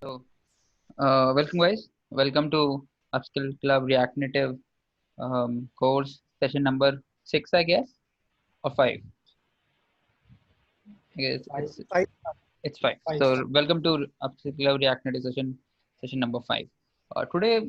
So, welcome guys. Welcome to Upskill Club React Native course session number 6, I guess, or 5. I guess Five, five, it's 5. five. So, welcome to Upskill Club React Native session number 5. Today,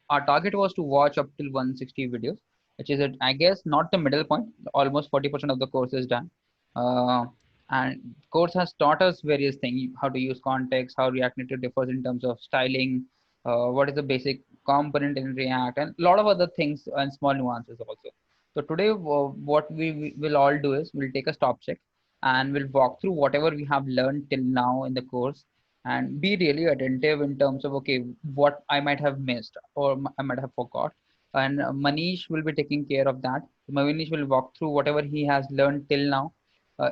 our target was to watch up till 160 videos, which is, I guess, not the middle point. Almost 40% of the course is done. Uh, and course has taught us various things: how to use context, how React Native differs in terms of styling, what is the basic component in React, and a lot of other things and small nuances also. So today, what we will all do is we'll take a stop check and we'll walk through whatever we have learned till now in the course and be really attentive in terms of okay what I might have missed or I might have forgot. And Manish will be taking care of that. Manish will walk through whatever he has learned till now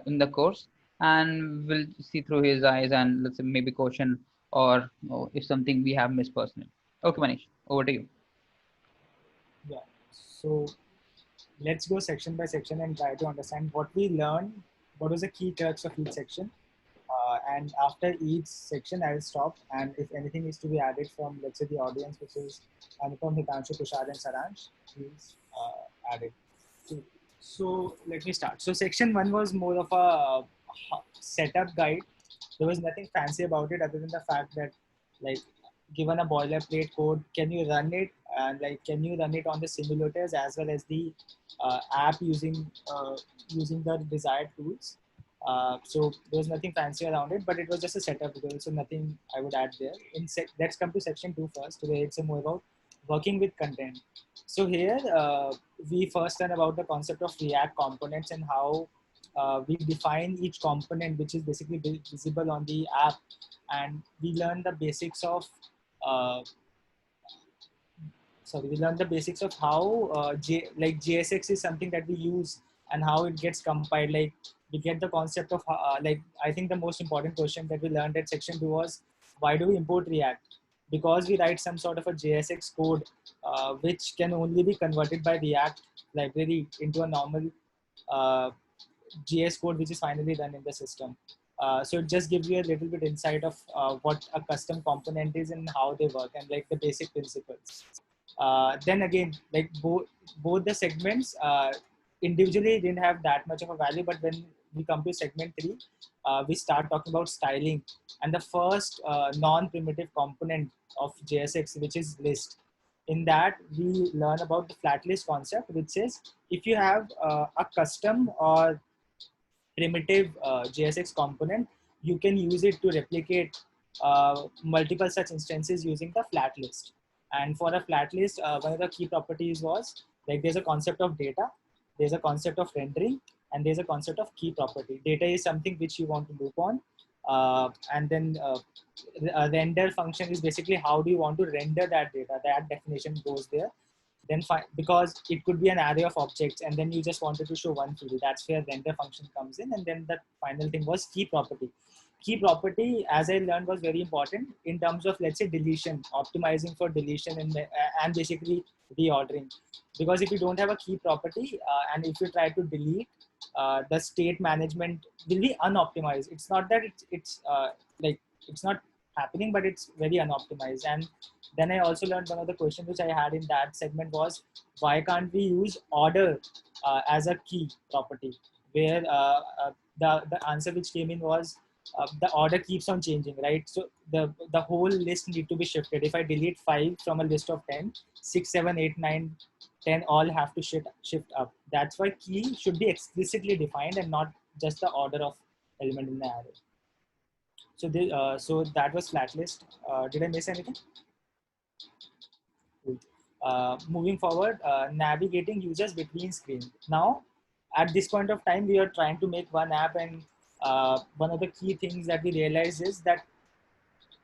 in the course, and we'll see through his eyes and let's say maybe question or if something we have missed personally. Okay, Manish, over to you. Yeah. So let's go section by section and try to understand what we learned, what was the key crux of each section. And after each section, I'll stop. And if anything is to be added from, let's say, the audience, which is Anupam, Hitanshu, Tushar, and Saransh, please add it. So, so let me start. So section one was more of a setup guide. There was nothing fancy about it other than the fact that, like, given a boilerplate code, can you run it and like can you run it on the simulators as well as the app using the desired tools. So there was nothing fancy around it, but it was just a setup because so nothing I would add there. Let's come to section two first, where it's more about working with content. So here we first learn about the concept of React components and how we define each component, which is basically visible on the app, and we learn the basics of uh, we learn the basics of how like JSX is something that we use and how it gets compiled. Like we get the concept of like I think the most important question that we learned at section two was why do we import React? Because we write some sort of a JSX code which can only be converted by React library into a normal uh, GS code which is finally run in the system. So it just gives you a little bit insight of what a custom component is and how they work and like the basic principles. Then again, like both the segments individually didn't have that much of a value, but when we come to segment three, we start talking about styling and the first non-primitive component of JSX, which is list. In that, we learn about the flat list concept, which says if you have a custom or primitive JSX component, you can use it to replicate multiple such instances using the flat list. And for a flat list, one of the key properties was like there's a concept of data, there's a concept of rendering, and there's a concept of key property. Data is something which you want to loop on, and then a render function is basically how do you want to render that data. That definition goes there. Then because it could be an array of objects and then you just wanted to show one field, that's where render function comes in. And then the final thing was key property. Key property, as I learned, was very important in terms of, let's say, deletion, optimizing for deletion and basically reordering. Because if you don't have a key property and if you try to delete, the state management will be unoptimized. It's not that it's like it's not happening, but it's very unoptimized. And then I also learned one of the questions which I had in that segment was why can't we use order as a key property? Where the answer which came in was the order keeps on changing, right? So the whole list need to be shifted. If I delete 5 from a list of 10, 6, 7, 8, 9, 10 all have to shift up. That's why key should be explicitly defined and not just the order of element in the array. So that was flat list. Did I miss anything? Moving forward, navigating users between screens. Now, at this point of time, we are trying to make one app, and one of the key things that we realize is that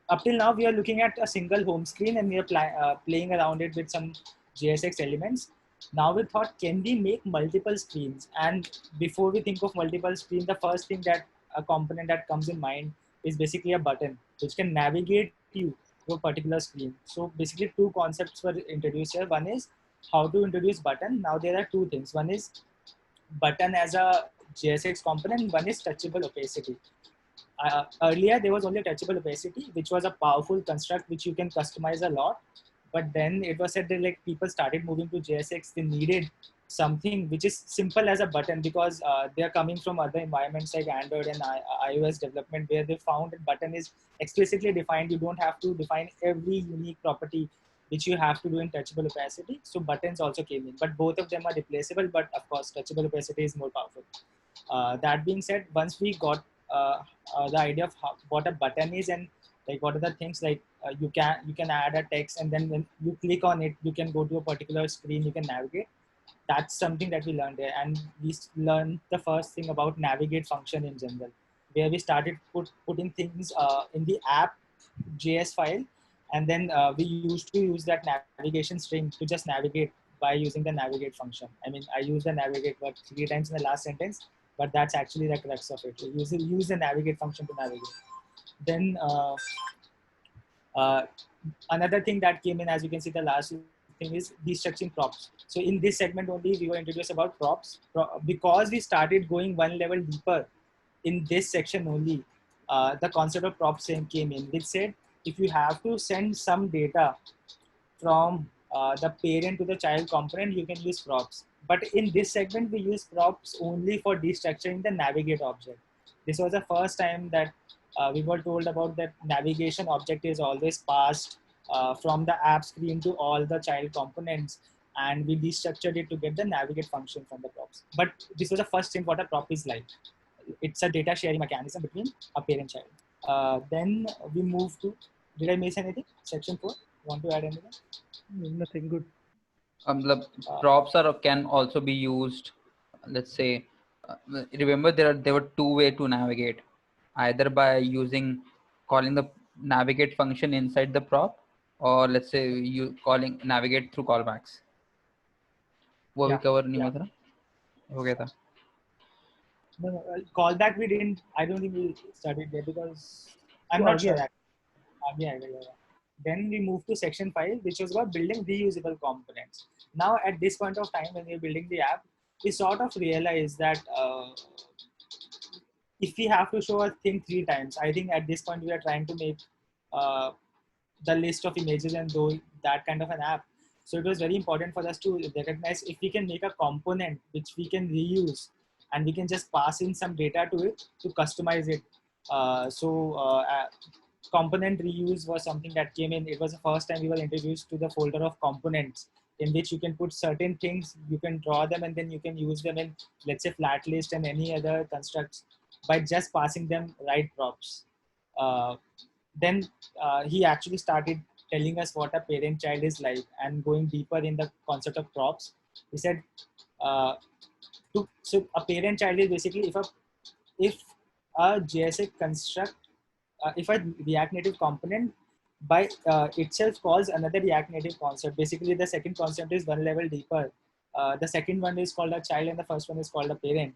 up till now we are looking at a single home screen and we are playing around it with some JSX elements. Now we thought, can we make multiple screens? And before we think of multiple screens, the first thing that a component that comes in mind is basically a button, which can navigate you to a particular screen. So basically two concepts were introduced here. One is how to introduce button. Now there are two things. One is button as a JSX component, one is touchable opacity. Earlier there was only touchable opacity, which was a powerful construct which you can customize a lot. But then it was said that like people started moving to JSX, they needed something which is simple as a button, because they are coming from other environments like Android and iOS development, where they found that button is explicitly defined. You don't have to define every unique property which you have to do in touchable opacity. So buttons also came in, but both of them are replaceable. But of course, touchable opacity is more powerful. That being said, once we got the idea of what a button is, and like what are the things, like you can add a text, and then when you click on it, you can go to a particular screen, you can navigate. That's something that we learned there, and we learned the first thing about navigate function in general, where we started putting things in the app JS file, and then we used to use that navigation string to just navigate by using the navigate function. I mean, I used the navigate word 3 times in the last sentence, but that's actually the crux of it. Use the navigate function to navigate. Then uh, another thing that came in, as you can see, the last thing is destructuring props. So in this segment only, we were introduced about props. Because we started going one level deeper in this section only, the concept of props came in, which said if you have to send some data from the parent to the child component, you can use props. But in this segment, we use props only for destructuring the navigate object. This was the first time that we were told about that navigation object is always passed from the app screen to all the child components, and we destructured it to get the navigate function from the props. But this was the first thing what a prop is like. It's a data sharing mechanism between a parent child. Then we move to, did I miss anything? Section 4, want to add anything? Nothing good. The props are can also be used. Let's say, remember there were two way to navigate, either by using calling the navigate function inside the prop, or let's say you calling navigate through callbacks. वो भी cover नहीं हुआ था, हो गया था. No, callback we didn't. I don't think we studied there because I'm not sure. Then we moved to section 5, which was about building reusable components. Now, at this point of time, when we're building the app, we sort of realize that if we have to show a thing 3 times, I think at this point we are trying to make the list of images and do that kind of an app. So it was very important for us to recognize if we can make a component which we can reuse, and we can just pass in some data to it to customize it. Component reuse was something that came in. It was the first time we were introduced to the folder of components, in which you can put certain things, you can draw them, and then you can use them in, let's say, flat list and any other constructs by just passing them right props. Then he actually started telling us what a parent child is like and going deeper in the concept of props. He said, so a parent child is basically if a JSX construct, if a React Native component by itself calls another React Native concept. Basically, the second concept is one level deeper. The second one is called a child, and the first one is called a parent.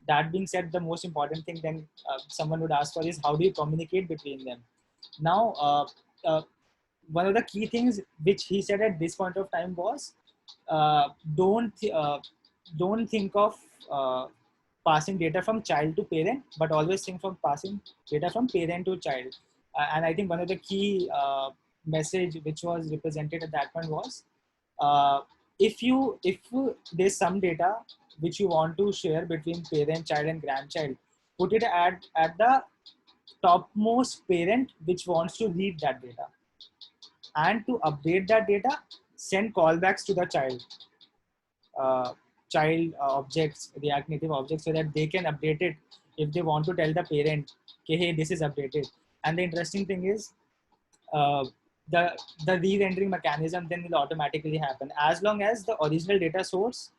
That being said, the most important thing then someone would ask for is how do you communicate between them? Now, one of the key things which he said at this point of time was don't think of passing data from child to parent, but always think from passing data from parent to child. And I think one of the key message which was represented at that point was if there's some data which you want to share between parent, child, and grandchild, put it at the topmost parent which wants to read that data. And to update that data, send callbacks to the child. Child objects, React Native objects, so that they can update it if they want to tell the parent, okay, hey, this is updated. And the interesting thing is, the re-rendering mechanism then will automatically happen as long as the original data source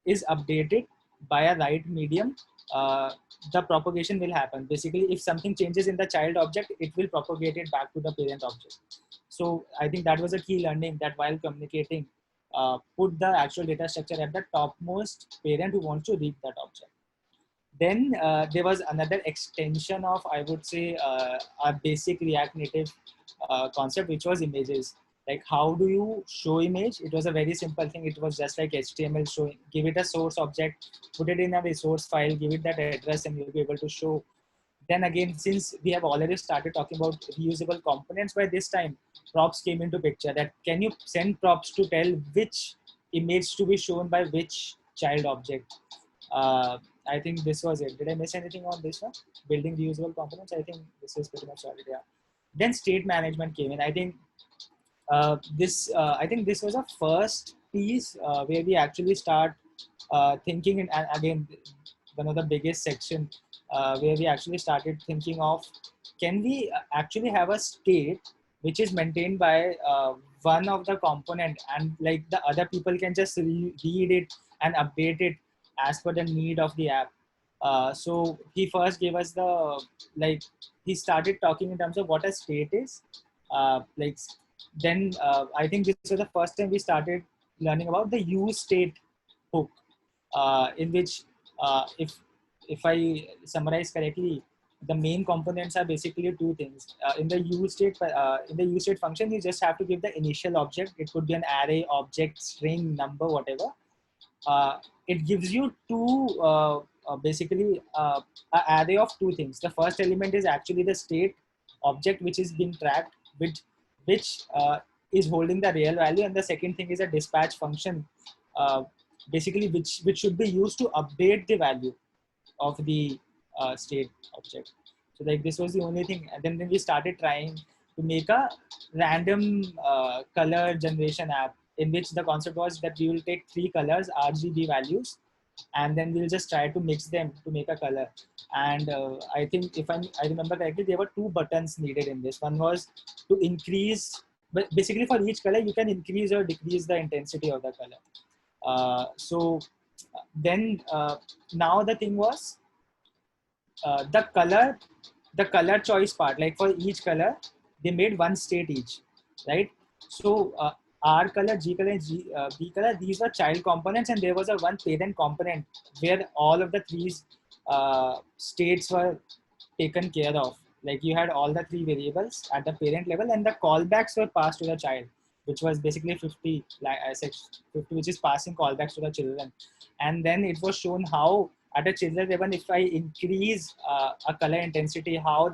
is updated by a right medium. The propagation will happen. Basically, if something changes in the child object, it will propagate it back to the parent object. So I think that was a key learning, that while communicating, put the actual data structure at the topmost parent who wants to read that object. Then there was another extension of, I would say, a basic React Native concept, which was images. Like, how do you show image? It was a very simple thing. It was just like HTML showing, give it a source object, put it in a resource file, give it that address, and you'll be able to show then again, since we have already started talking about reusable components, by this time props came into picture. That can you send props to tell which image to be shown by which child object. uh, I think this was it. Did I miss anything on this one? Building reusable components, I think this is pretty much solid. Yeah. Then state management came in. I think I think this was a first piece where we actually start thinking, and again, one of the biggest section where we actually started thinking of, can we actually have a state which is maintained by one of the component, and like the other people can just read it and update it as per the need of the app. So he first gave us the, like, he started talking in terms of what a state is. Like, then I think this was the first time we started learning about the use state hook, in which, if I summarize correctly, the main components are basically two things. In the use state function, you just have to give the initial object. It could be an array, object, string, number, whatever. It gives you two, basically an array of two things. The first element is actually the state object which is being tracked, which is holding the real value, and the second thing is a dispatch function, uh, basically which should be used to update the value of the state object. So like this was the only thing, and then we started trying to make a random color generation app, in which the concept was that we will take three colors, RGB values, and then we'll just try to mix them to make a color. And I think if I remember correctly, there were two buttons needed in this. One was to increase, but basically for each color you can increase or decrease the intensity of the color. So then now the thing was, uh, the color the color choice part, like for each color they made one state each, right? So R color, G color, and B color, these were child components, and there was a one parent component where all of the three states were taken care of. Like you had all the three variables at the parent level, and the callbacks were passed to the child, which was basically 50, like 50, which is passing callbacks to the children. And then it was shown how at a children level, if I increase a color intensity, how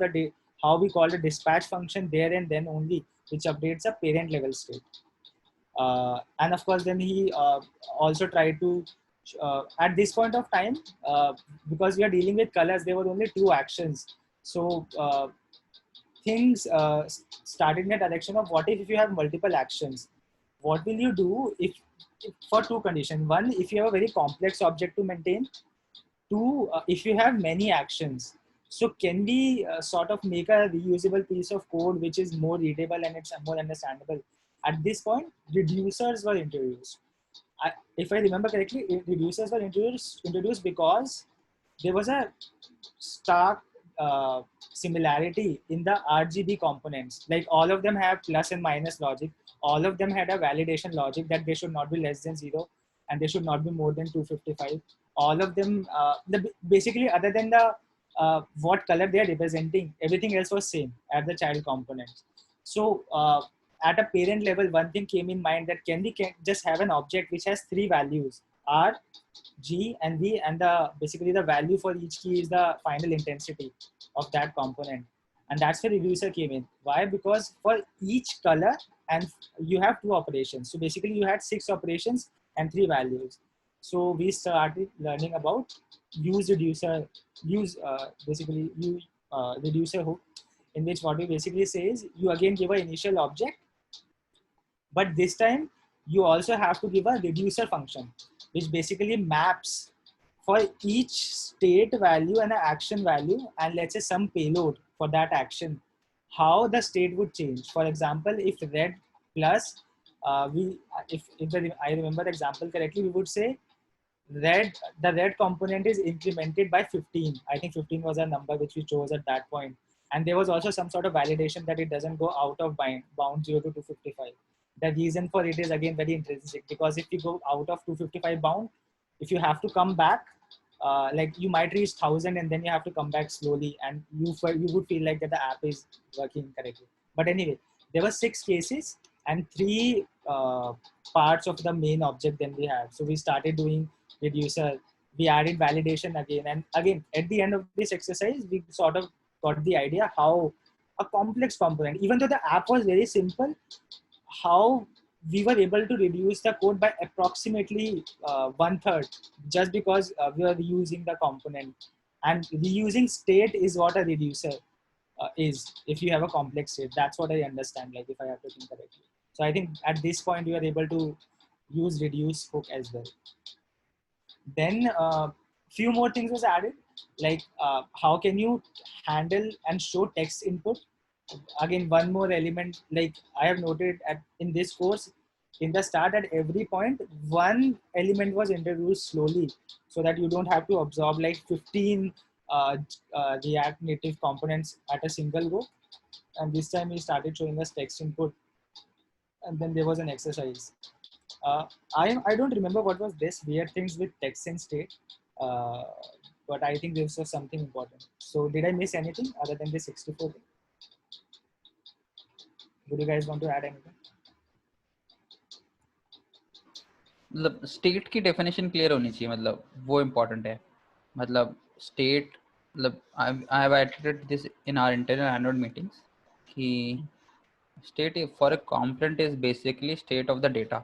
we call the dispatch function there and then only, which updates a parent level state. And of course, then he also tried to, at this point of time, because we are dealing with colors, there were only two actions. So things started in the direction of, what if you have multiple actions? What will you do if for two conditions? One, if you have a very complex object to maintain. Two, if you have many actions. So can we sort of make a reusable piece of code which is more readable and it's more understandable? At this point, reducers were introduced. If I remember correctly, reducers were introduced because there was a stark similarity in the RGB components. Like all of them have plus and minus logic. All of them had a validation logic that they should not be less than 0 and they should not be more than 255. All of them, basically other than the what color they are representing, everything else was same at the child components. So at a parent level, one thing came in mind, that can we just have an object which has three values, R, G, and V, and basically the value for each key is the final intensity of that component. And that's where reducer came in. Why? Because for each color, and you have two operations. So basically you had 6 operations and 3 values. So we started learning about basically use reducer hook, in which what we basically say is, you again give an initial object, but this time you also have to give a reducer function, which basically maps for each state value and an action value, and let's say some payload for that action, how the state would change. For example, if red plus, I remember the example correctly, we would say the red component is incremented by 15. I think 15 was a number which we chose at that point. And there was also some sort of validation that it doesn't go out of bound 0 to 255. The reason for it is again very intrinsic, because if you go out of 255 bound, if you have to come back, like you might reach 1000 and then you have to come back slowly, and you would feel like that the app is working correctly. But anyway, there were 6 cases and 3 parts of the main object then we had. So we started doing reducer, we added validation again, and again at the end of this exercise we sort of got the idea how a complex component, even though the app was very simple, how we were able to reduce the code by approximately 1/3 just because we were reusing the component. And reusing state is what a reducer is if you have a complex state. That's what I understand, like if I have to think correctly. So I think at this point you are able to use reduce hook as well. Then few more things was added, like how can you handle and show text input. Again, one more element, like I have noted in this course, in the start at every point one element was introduced slowly, so that you don't have to absorb like 15 React Native components at a single go. And this time he started showing us text input, and then there was an exercise. I don't remember what was this weird things with text and state, uh, but I think this was something important. So did I miss anything other than the 64 thing? Would you guys want to add anything? मतलब state की definition clear होनी चाहिए, मतलब वो important है. मतलब state, मतलब I have attended this in our internal annual meetings कि state for a component is basically state of the data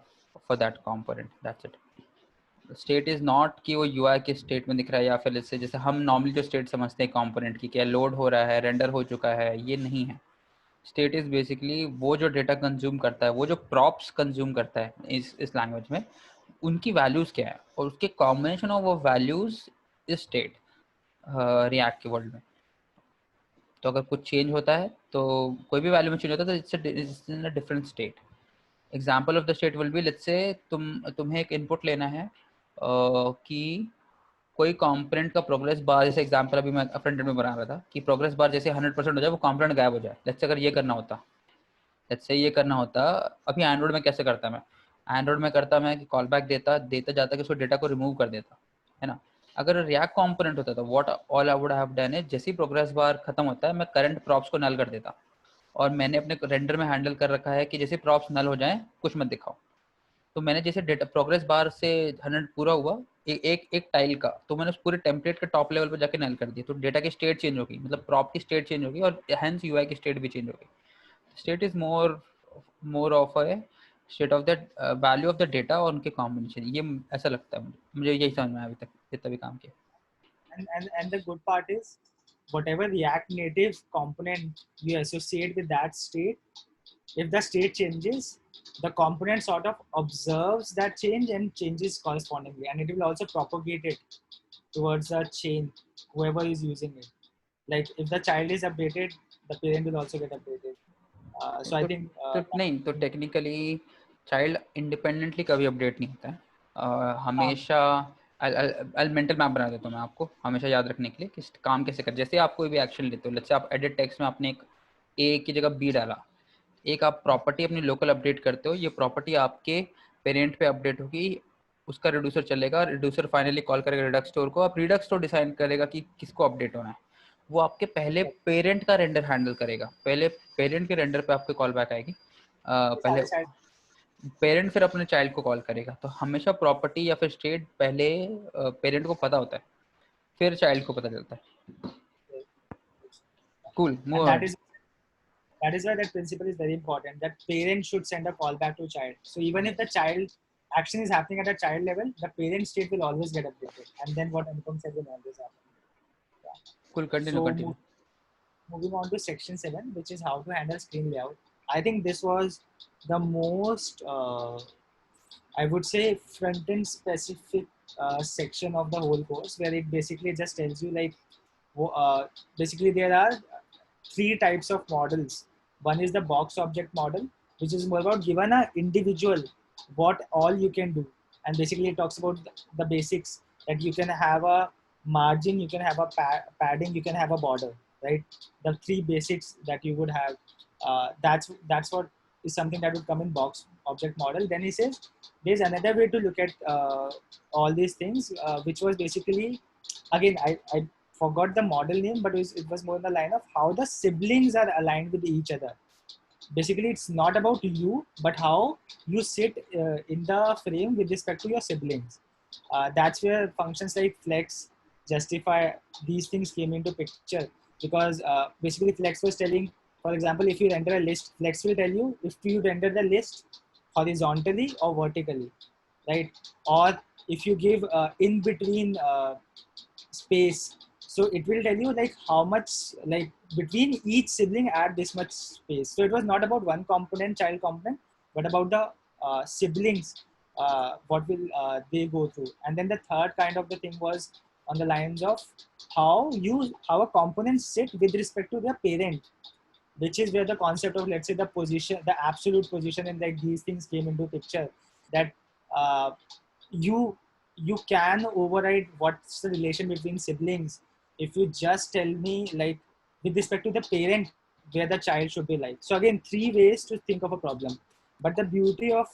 for that component. That's it. State is not कि वो UI के state में दिख रहा है, या फिर इससे जैसे हम normally जो state समझते हैं component की, क्या लोड हो रहा है, रेंडर हो चुका है, ये नहीं है. स्टेट इज बेसिकली वो जो डेटा कंज्यूम करता है, वो जो प्रॉप्स कंज्यूम करता है इस लैंग्वेज में, उनकी वैल्यूज क्या है और उसके कॉम्बिनेशन ऑफ वो वैल्यूज इज स्टेट रिएक्ट के वर्ल्ड में. तो अगर कुछ चेंज होता है, तो कोई भी वैल्यू में चेंज होता है, तो it's in a different state. Example of the state will be, let's say तुम्हें एक इनपुट लेना है कि कोई कंपोनेंट का प्रोग्रेस बार, जैसे एग्जांपल अभी मैं फ्रंट एंड में बना रहा था कि प्रोग्रेस बार जैसे 100% हो जाए, वो कंपोनेंट गायब हो जाए. लेट्स से अगर ये करना होता, लेट्स से ये करना होता, अभी एंड्रॉइड में कैसे करता मैं, एंड्रॉइड में करता मैं कि कॉल बैक देता जाता कि उसको डेटा को रिमूव कर देता है ना. अगर रिएक्ट कंपोनेंट होता, तो what all I would have done is, जैसे ही प्रोग्रेस बार खत्म होता है, मैं करंट प्रॉप्स को नल कर देता. और मैंने अपने रेंडर में हैंडल कर रखा है कि जैसे प्रॉप्स नल हो जाएं, कुछ मत दिखाओ. तो मैंने जैसे डेटा प्रोग्रेस बार से 100 पूरा हुआ, एक टाइल का, तो मैंने उस पूरे टेम्पलेट के टॉप लेवल पर जाके नल कर दिया. तो डेटा की स्टेट चेंज होगी, मतलब प्रॉप की स्टेट चेंज होगी, और हेंस यूआई की स्टेट भी चेंज होगी. State is more of a state of the value of the data और उनके कॉम्बिनेशन. ये ऐसा लगता है मुझे यही समझ में आया अभी तक जितना भी काम किया. And the good part is, whatever React Native component you associate with that state, if the state changes, the component sort of observes that change and changes correspondingly, and it will also propagate it towards the chain, whoever is using it. Like if the child is updated, the parent will also get updated. So I think तो नहीं, तो technically child independently कभी update नहीं होता है. हमेशा mental map बना देता हूँ मैं आपको, हमेशा याद रखने के लिए कि काम कैसे कर. जैसे आप कोई भी एक्शन लेते हो, जैसे आप एडिट टेक्स्ट में आपने एक ए की जगह बी डाला, एक आप प्रॉपर्टी अपनी लोकल अपडेट करते हो, ये प्रॉपर्टी आपके पेरेंट पे अपडेट होगी, उसका रिड्यूसर चलेगा, रिड्यूसर फाइनली कॉल करेगा रिडक्स स्टोर को, अब रिडक्स स्टोर डिसाइड करेगा कि किसको अपडेट होना है. वो आपके पहले पेरेंट का रेंडर हैंडल करेगा, पहले पेरेंट के रेंडर पे आपके कॉल बैक आएगी. पहले पेरेंट फिर अपने चाइल्ड को कॉल करेगा. तो हमेशा प्रॉपर्टी या फिर स्टेट पहले पेरेंट को पता होता है, फिर चाइल्ड को पता चलता है. Cool. and that is why that principle is very important, that parents should send a call back to child. So even if the child action is happening at a child level, the parent state will always get updated, and then what Anupam said will always happen. Cool, continue. Moving on to section 7, which is how to handle screen layout. I think this was the most I would say front end specific section of the whole course, where it basically just tells you like basically there are 3 types of models. One is the box object model, which is more about given a individual what all you can do, and basically it talks about the basics, that you can have a margin, you can have a padding, you can have a border, right? The 3 basics that you would have. That's what is something that would come in box object model. Then he says there's another way to look at all these things, which was basically, again, I forgot the model name, but it was more in the line of how the siblings are aligned with each other. Basically, it's not about you, but how you sit in the frame with respect to your siblings. That's where functions like flex, justify, these things came into picture. because basically Flex was telling, for example, if you enter a list, Flex will tell you if you render the list horizontally or vertically, right? Or if you give in between space, so it will tell you like how much, like between each sibling add this much space. So it was not about one component, child component, but about the siblings, what will they go through. And then the third kind of the thing was on the lines of how a component sit with respect to their parent, which is where the concept of, let's say, the position, the absolute position, and like these things came into picture. That uh, you you can override what's the relation between siblings if you just tell me like with respect to the parent where the child should be like. So again, three ways to think of a problem. But the beauty of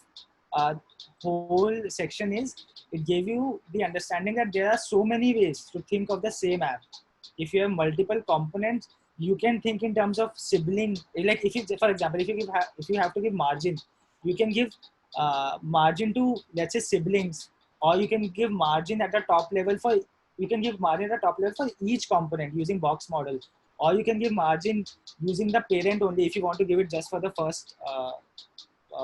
uh, whole section is it gave you the understanding that there are so many ways to think of the same app. If you have multiple components, you can think in terms of sibling. Like if you, for example, if you have to give margin, you can give margin to, let's say, siblings, or you can give margin at the top level for, you can give margin at the top level for each component using box model, or you can give margin using the parent only if you want to give it just for the first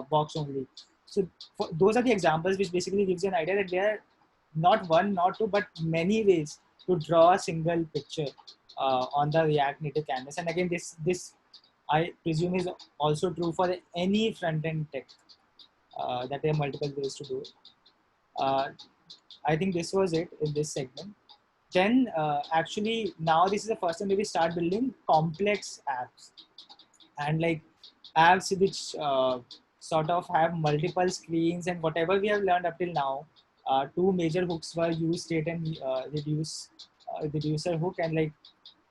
box only. So those are the examples which basically gives you an idea that there are not one, not two, but many ways to draw a single picture on the React Native canvas. And again, this I presume is also true for any front-end tech, that there are multiple ways to do it. I think this was it in this segment. Then actually now this is the first time we start building complex apps, and like apps which sort of have multiple screens, and whatever we have learned up till now, two major hooks were use state and reducer hook, and like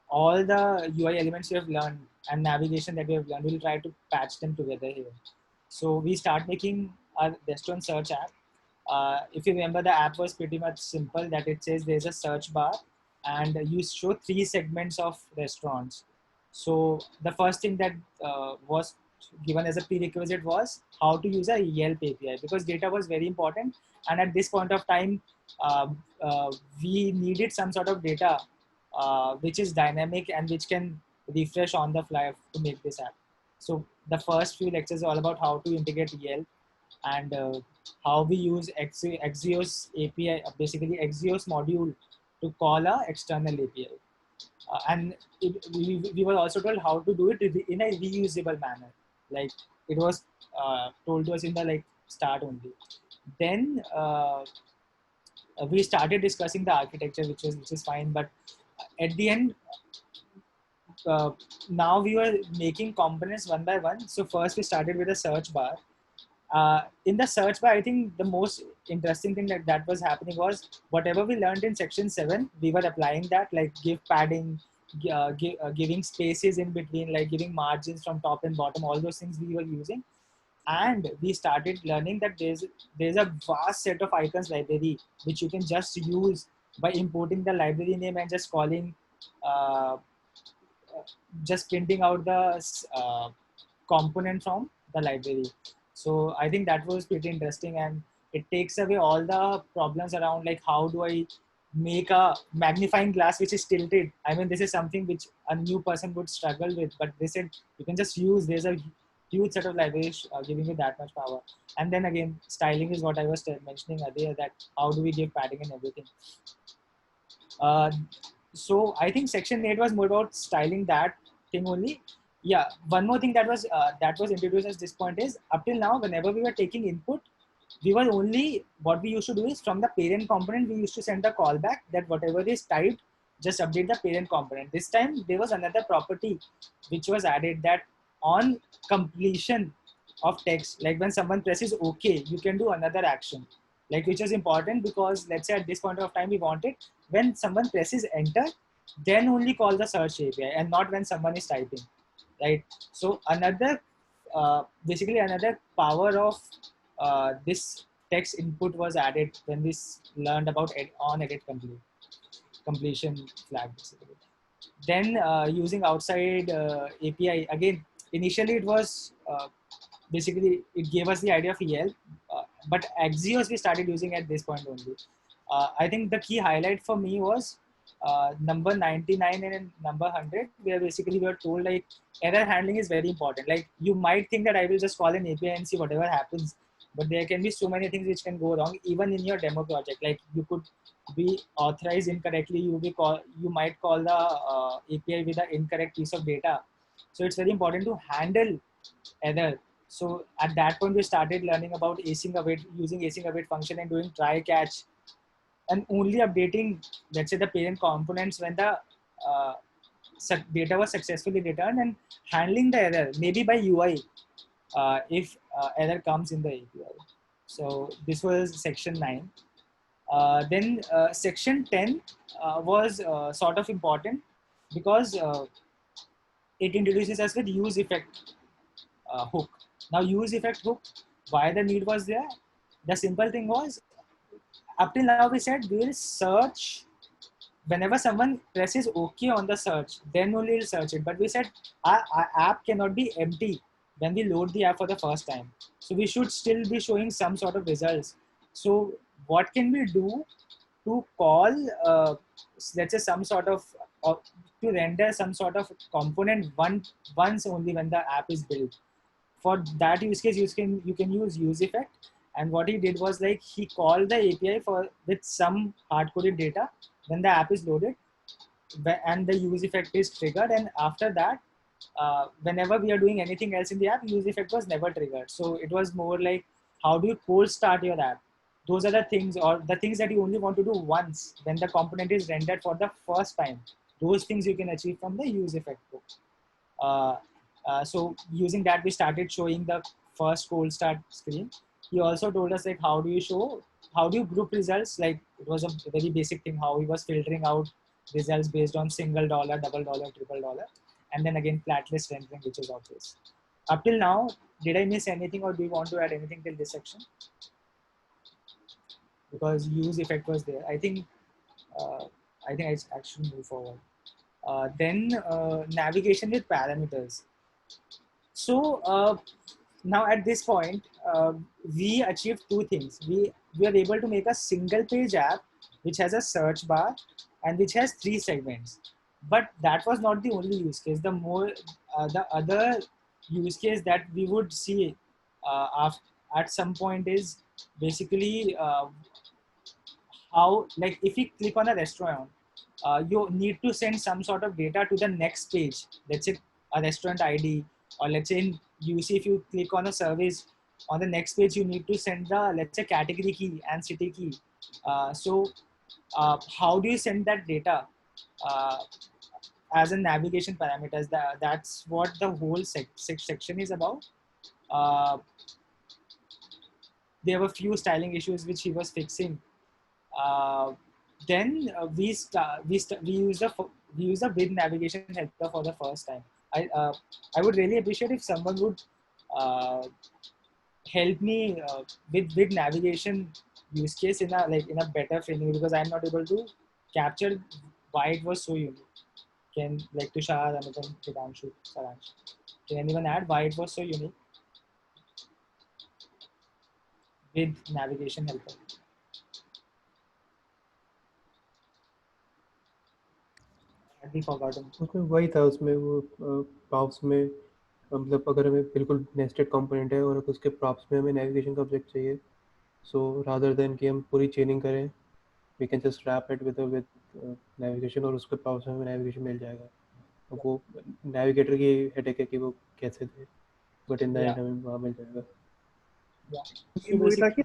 all the UI elements we have learned and navigation that we have learned, we'll try to patch them together here. So we start making our restaurant search app. If you remember, the app was pretty much simple, that it says there's a search bar and you show three segments of restaurants. So the first thing that was given as a prerequisite was how to use a Yelp API, because data was very important. And at this point of time, uh, we needed some sort of data which is dynamic and which can refresh on the fly to make this app. So the first few lectures are all about how to integrate Yelp, and how we use Axios API, basically Axios module, to call a external API. And we were also told how to do it in a reusable manner. Like it was told to us in the like start only. Then we started discussing the architecture, which is fine. But at the end, now we were making components one by one. So first we started with a search bar. In the search bar, I think the most interesting thing that was happening was whatever we learned in section 7, we were applying that, like give padding, giving spaces in between, like giving margins from top and bottom, all those things we were using. And we started learning that there's a vast set of icons library which you can just use by importing the library name and just calling, uh, just printing out the component from the library. So I think that was pretty interesting, and it takes away all the problems around like how do I make a magnifying glass which is tilted. I mean, this is something which a new person would struggle with, but they said you can just use, there's a huge set of libraries giving you that much power. And then again, styling is what I was mentioning earlier, that how do we give padding and everything. Uh, so I think section 8 was more about styling that thing only. Yeah, one more thing that was introduced at this point is, up till now, whenever we were taking input, we were only, what we used to do is from the parent component, we used to send a callback that whatever is typed, just update the parent component. This time there was another property which was added, that on completion of text, like when someone presses OK, you can do another action, like which is important because let's say at this point of time we want it when someone presses enter, then only call the search API and not when someone is typing, right? So another, basically another power of this text input was added when we learned about on edit completion flag basically. Then using outside API, again, initially it was basically it gave us the idea of Yelp, but Axios we started using at this point only. I think the key highlight for me was number 99 and number 100, where basically we are told like error handling is very important. Like you might think that I will just call an API and see whatever happens, but there can be so many things which can go wrong even in your demo project. Like you could be authorized incorrectly. You might call the API with the incorrect piece of data. So it's very important to handle error. So at that point we started learning about async await, using async await function and doing try catch, and only updating, let's say, the parent components when the uh, data was successfully returned, and handling the error maybe by UI if error comes in the API. So this was section 9. Then section 10 was sort of important because it introduces us with use effect hook. Now use effect hook, why the need was there? The simple thing was, up till now we said we will search whenever someone presses OK on the search, then only we'll search it. But we said our app cannot be empty when we load the app for the first time. So we should still be showing some sort of results. So what can we do to call, let's say, some sort of, to render some sort of component once only when the app is built? For that use case, you can use use effect. And what he did was like he called the API for with some hard coded data. Then the app is loaded, and the use effect is triggered. And after that, whenever we are doing anything else in the app, use effect was never triggered. So it was more like, how do you cold start your app? Those are the things, or the things that you only want to do once when the component is rendered for the first time. Those things you can achieve from the use effect book. Uh, so using that, we started showing the first cold start screen. He also told us like how do you group results? Like it was a very basic thing, how he was filtering out results based on single dollar, double dollar, triple dollar, and then again flat list rendering, which is obvious. Up till now, did I miss anything, or do you want to add anything till this section? Because use effect was there. Uh, I think I should move forward. Then navigation with parameters. So now at this point, we achieved two things. We are able to make a single page app which has a search bar and which has 3 segments. But that was not the only use case. The other use case that we would see at some point is basically how, like if you click on a restaurant, you need to send some sort of data to the next page. Let's say a restaurant ID, or let's say in UC, if you click on a service, on the next page you need to send the, let's say, category key and city key. How do you send that data uh, as a navigation parameters? That's what the whole section is about. Uh, there were few styling issues which he was fixing. Uh, then we use the with navigation helper for the first time. I would really appreciate if someone would uh, help me with navigation use case in a better framing, because I'm not able to capture why it was so unique. Can, like, Tushar, Anupam, Hidanshu, Saransh, can anyone add why it was so unique with navigation helper? Had we forgotten? उसमें वही था, उसमें वो props में मतलब अगर हमें बिल्कुल नेस्टेड कंपोनेंट है और उसके प्रॉप्स में हमें नेविगेशन का ऑब्जेक्ट चाहिए, सो रादर देन कि हम पूरी चेनिंग करें, we can just wrap it with navigation और उसके प्रॉप्स में हमें नेविगेशन मिल जाएगा. अब वो नेविगेटर की हेडेक है कि वो कैसे दे, बट इन द एंड हमें वहाँ मिल जाएगा. So वही था कि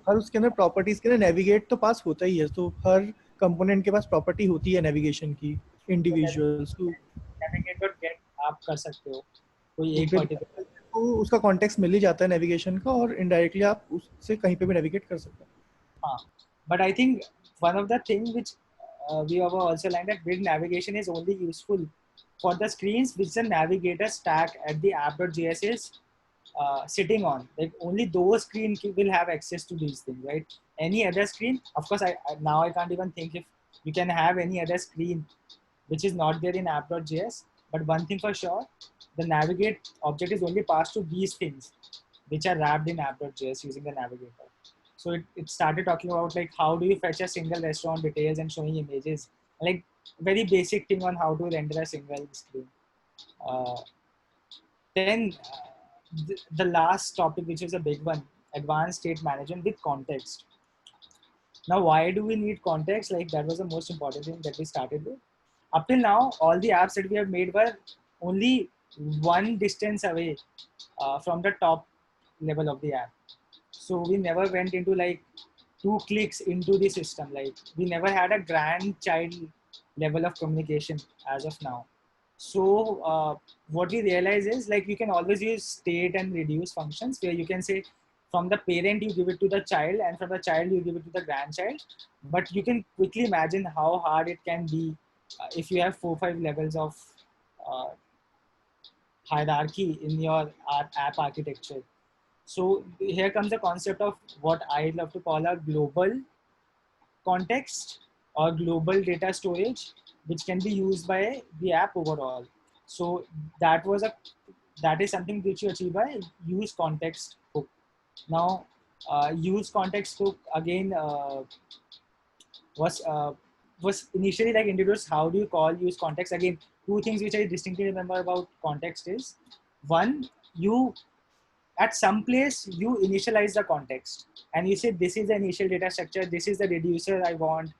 हर उसके अंदर प्रॉपर्टीज के लिए नेविगेट तो पास होता ही है, तो हर कंपोनेंट के पास प्रॉपर्टी होती है नेविगेशन की इंडिविजुअल्स. तो navigate और get आप कर सकते हो कोई एक बिल्कुल, पर्टिकुलर. तो उसका कॉन्टेक्स्ट मिल ही जाता है नेविगेशन का, और इनडायरेक्टली आप उससे कहीं पे भी नेविगेट कर सकते हैं. But I think one of the things which we have also learned, that grid navigation is only useful for the screens which the navigator stack at the app.js is sitting on. Like only those screens will have access to these things, right? Any other screen, of course, now I can't even think if you can have any other screen which is not there in app.js. But one thing for sure, the navigate object is only passed to these things which are wrapped in app.js using the navigator. So it started talking about like how do you fetch a single restaurant details and showing images like very basic thing on how to render a single screen. Uh, then the last topic, which is a big one, advanced state management with context. Now, why do we need context? Like that was the most important thing that we started with. Up till now, all the apps that we have made were only one distance away from the top level of the app. So we never went into like 2 clicks into the system. Like we never had a grandchild level of communication as of now. So what we realize is like we can always use state and reduce functions where you can say from the parent you give it to the child and from the child you give it to the grandchild. But you can quickly imagine how hard it can be if you have 4 or 5 levels of uh, hierarchy in your app architecture. So here comes the concept of what I love to call a global context or global data storage, which can be used by the app overall. So that is something which you achieve by use context hook. Now, use context hook again was uh, was initially like introduced. How do you call use context? Again, two things which I distinctly remember about context is one, you at some place you initialize the context and you say this is the initial data structure, this is the reducer I want,